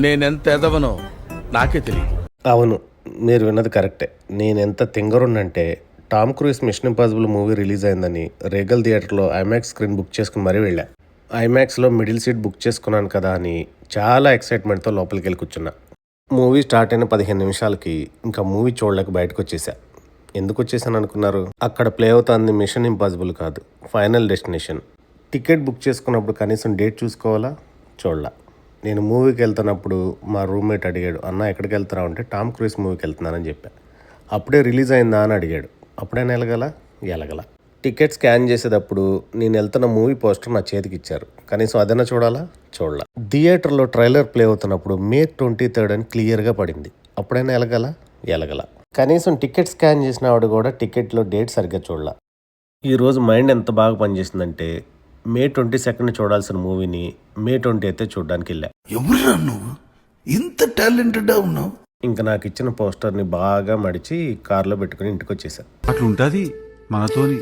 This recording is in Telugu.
నేనెంత ఎదవనో నాకే తెలియదు. అవును, మీరు విన్నది కరెక్టే. నేనెంత తింగరున్నంటే Tom Cruise Mission Impossible movie release అయిందని రేగల్ థియేటర్లో ఐమాక్స్ స్క్రీన్ బుక్ చేసుకుని మరీ వెళ్ళా. ఐమాక్స్లో మిడిల్ సీట్ బుక్ చేసుకున్నాను కదా అని చాలా ఎక్సైట్మెంట్తో లోపలికి వెళ్ళి కూర్చున్నా. మూవీ స్టార్ట్ అయిన 15 నిమిషాలకి ఇంకా మూవీ చూడలేక బయటకు వచ్చేసా. ఎందుకు వచ్చేసాను అనుకున్నారు? అక్కడ ప్లే అవుతుంది మిషన్ ఇంపాసిబుల్ కాదు, ఫైనల్ డెస్టినేషన్. టికెట్ బుక్ చేసుకున్నప్పుడు కనీసం డేట్ చూసుకోవాలా? చూడలా. నేను మూవీకి వెళ్తున్నప్పుడు మా రూమ్మేట్ అడిగాడు, అన్న ఎక్కడికి వెళ్తున్నావు అంటే టామ్ క్రూయిస్ మూవీకి వెళ్తున్నానని చెప్పా. అప్పుడే రిలీజ్ అయిందా అని అడిగాడు. అప్పుడైనా ఎలగల. టికెట్ స్కాన్ చేసేటప్పుడు నేను వెళ్తున్న మూవీ పోస్టర్ నా చేతికి ఇచ్చారు. కనీసం అదైనా చూడలా. థియేటర్లో ట్రైలర్ ప్లే అవుతున్నప్పుడు May 23 అని క్లియర్గా పడింది. అప్పుడైనా ఎలగల. కనీసం టికెట్ స్కాన్ చేసిన ఆవిడ కూడా టికెట్లో డేట్ సరిగ్గా చూడలా. ఈరోజు మైండ్ ఎంత బాగా పనిచేసిందంటే May 22 చూడాల్సిన మూవీని May 28 చూడడానికి వెళ్ళా. ఎవరురా నువ్వు ఇంత టాలెంటెడ్ ఉన్నావు? ఇంకా నాకు ఇచ్చిన పోస్టర్ని బాగా మడిచి కార్లో పెట్టుకుని ఇంటికి వచ్చేసా. అట్లుంటది మనతోని.